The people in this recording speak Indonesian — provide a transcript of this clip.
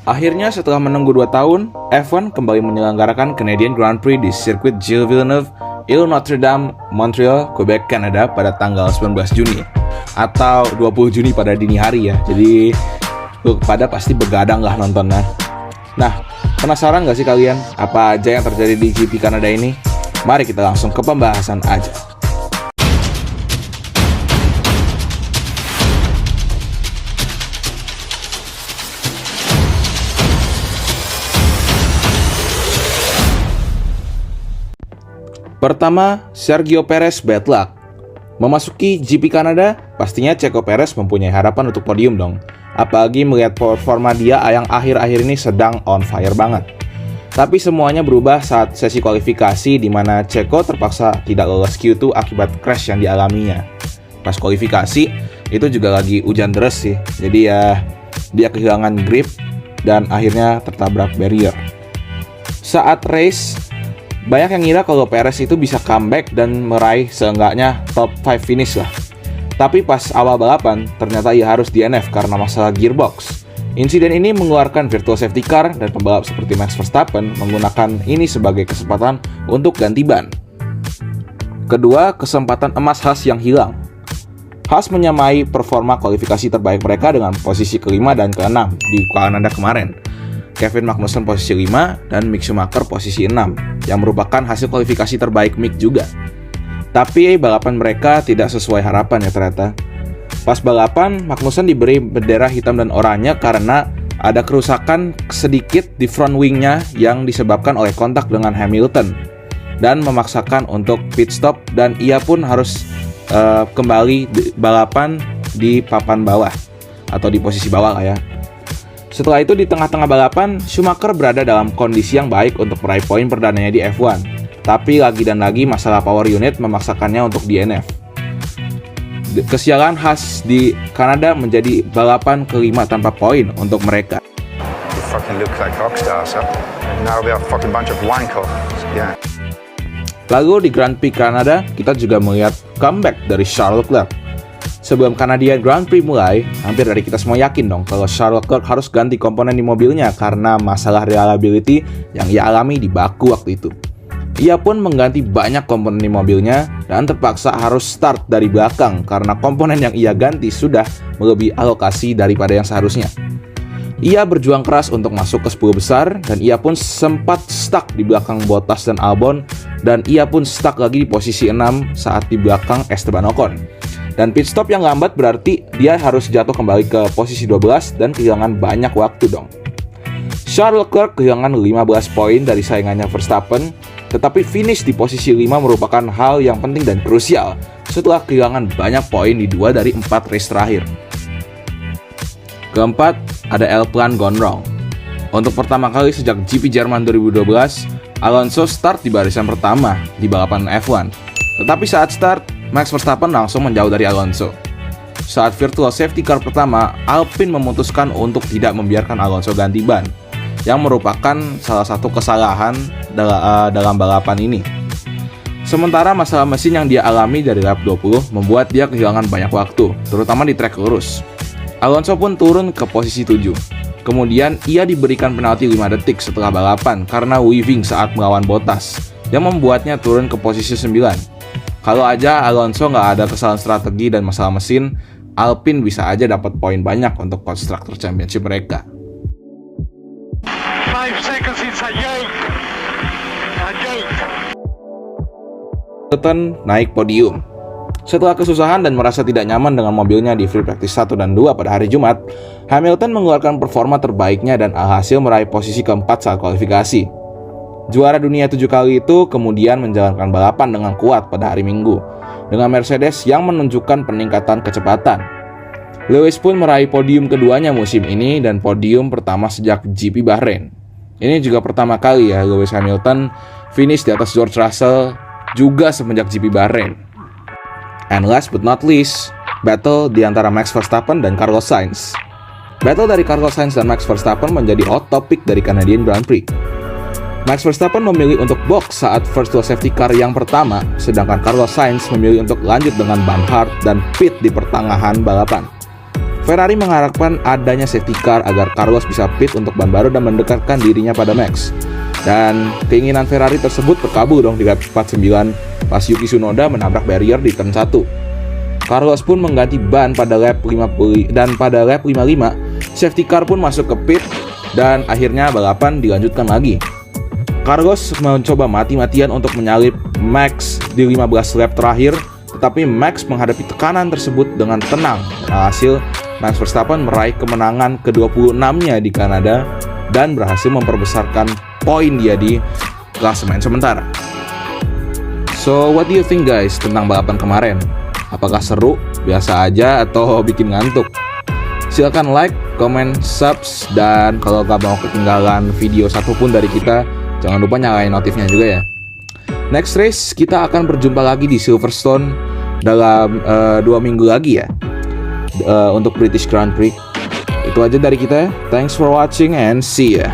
Akhirnya setelah menunggu 2 tahun, F1 kembali menyelenggarakan Canadian Grand Prix di sirkuit Gilles Villeneuve, Ile Notre Dame, Montreal, Quebec, Kanada pada tanggal 19 Juni atau 20 Juni pada dini hari ya. Jadi pada pasti begadang lah nontonnya. Nah, penasaran gak sih kalian apa aja yang terjadi di GP Kanada ini? Mari kita langsung ke pembahasan aja. Pertama, Sergio Perez bad luck. Memasuki GP Kanada, pastinya Checo Perez mempunyai harapan untuk podium dong. Apalagi melihat performa dia yang akhir-akhir ini sedang on fire banget. Tapi semuanya berubah saat sesi kualifikasi di mana Checo terpaksa tidak lolos Q2 akibat crash yang dialaminya. Pas kualifikasi, itu juga lagi hujan deras sih. Jadi ya, dia kehilangan grip dan akhirnya tertabrak barrier. Saat race, banyak yang ngira kalau Perez itu bisa comeback dan meraih seenggaknya top 5 finish lah. Tapi pas awal balapan, ternyata ia harus DNF karena masalah gearbox. Insiden ini mengeluarkan virtual safety car dan pembalap seperti Max Verstappen menggunakan ini sebagai kesempatan untuk ganti ban. Kedua, kesempatan emas Haas yang hilang. Haas menyamai performa kualifikasi terbaik mereka dengan posisi kelima dan keenam di Kanada kemarin. Kevin Magnussen posisi 5 dan Mick Schumacher posisi 6 yang merupakan hasil kualifikasi terbaik Mick juga. Tapi balapan mereka tidak sesuai harapan ya ternyata. Pas balapan, Magnussen diberi bendera hitam dan oranye karena ada kerusakan sedikit di front wingnya yang disebabkan oleh kontak dengan Hamilton dan memaksakan untuk pit stop dan ia pun harus kembali balapan di papan bawah atau di posisi bawah lah ya. Setelah itu di tengah-tengah balapan, Schumacher berada dalam kondisi yang baik untuk meraih poin perdananya di F1. Tapi lagi dan lagi masalah power unit memaksakannya untuk DNF. Kesialan Haas di Kanada menjadi balapan kelima tanpa poin untuk mereka. Lalu di Grand Prix Kanada, kita juga melihat comeback dari Charles Leclerc. Sebelum Canadian Grand Prix mulai, hampir dari kita semua yakin dong kalau Charles Leclerc harus ganti komponen di mobilnya karena masalah reliability yang ia alami di Baku waktu itu. Ia pun mengganti banyak komponen di mobilnya dan terpaksa harus start dari belakang karena komponen yang ia ganti sudah melebihi alokasi daripada yang seharusnya. Ia berjuang keras untuk masuk ke 10 besar dan ia pun sempat stuck di belakang Bottas dan Albon dan ia pun stuck lagi di posisi 6 saat di belakang Esteban Ocon. Dan pit stop yang lambat berarti dia harus jatuh kembali ke posisi 12 dan kehilangan banyak waktu dong. Charles Leclerc kehilangan 15 poin dari saingannya Verstappen, tetapi finish di posisi 5 merupakan hal yang penting dan krusial setelah kehilangan banyak poin di 2 dari 4 race terakhir. Keempat, ada L-Plan gone wrong. Untuk pertama kali sejak GP Jerman 2012, Alonso start di barisan pertama di balapan F1. Tetapi saat start, Max Verstappen langsung menjauh dari Alonso. Saat virtual safety car pertama, Alpine memutuskan untuk tidak membiarkan Alonso ganti ban, yang merupakan salah satu kesalahan dalam balapan ini. Sementara masalah mesin yang dia alami dari lap 20 membuat dia kehilangan banyak waktu, terutama di trek lurus. Alonso pun turun ke posisi 7. Kemudian ia diberikan penalti 5 detik setelah balapan karena weaving saat melawan Bottas, yang membuatnya turun ke posisi 9. Kalau aja Alonso nggak ada kesalahan strategi dan masalah mesin, Alpine bisa aja dapat poin banyak untuk Constructor Championship mereka. 5 seconds is a joke. Hamilton naik podium. Setelah kesusahan dan merasa tidak nyaman dengan mobilnya di free practice 1 dan 2 pada hari Jumat, Hamilton mengeluarkan performa terbaiknya dan alhasil meraih posisi keempat saat kualifikasi. Juara dunia 7 kali itu kemudian menjalankan balapan dengan kuat pada hari Minggu dengan Mercedes yang menunjukkan peningkatan kecepatan. Lewis pun meraih podium keduanya musim ini dan podium pertama sejak GP Bahrain. Ini juga pertama kali ya Lewis Hamilton finish di atas George Russell juga semenjak GP Bahrain. And last but not least, battle di antara Max Verstappen dan Carlos Sainz. Battle dari Carlos Sainz dan Max Verstappen menjadi hot topic dari Canadian Grand Prix. Max Verstappen memilih untuk box saat virtual safety car yang pertama, sedangkan Carlos Sainz memilih untuk lanjut dengan ban hard dan pit di pertengahan balapan. Ferrari mengharapkan adanya safety car agar Carlos bisa pit untuk ban baru dan mendekatkan dirinya pada Max. Dan keinginan Ferrari tersebut terkabul dong di lap 49 pas Yuki Tsunoda menabrak barrier di turn 1. Carlos pun mengganti ban pada lap 50 dan pada lap 55 safety car pun masuk ke pit dan akhirnya balapan dilanjutkan lagi. Carlos mencoba mati-matian untuk menyalip Max di 15 lap terakhir, tetapi Max menghadapi tekanan tersebut dengan tenang. Hasil Max Verstappen meraih kemenangan ke-26-nya di Kanada dan berhasil memperbesarkan poin dia di klasemen sementara. So, what do you think guys tentang balapan kemarin? Apakah seru, biasa aja, atau bikin ngantuk? Silahkan like, comment, subs, dan kalau gak mau ketinggalan video satupun dari kita, jangan lupa nyalain notifnya juga ya. Next race, kita akan berjumpa lagi di Silverstone dalam 2 minggu lagi ya, untuk British Grand Prix. Itu aja dari kita. Thanks for watching and see ya.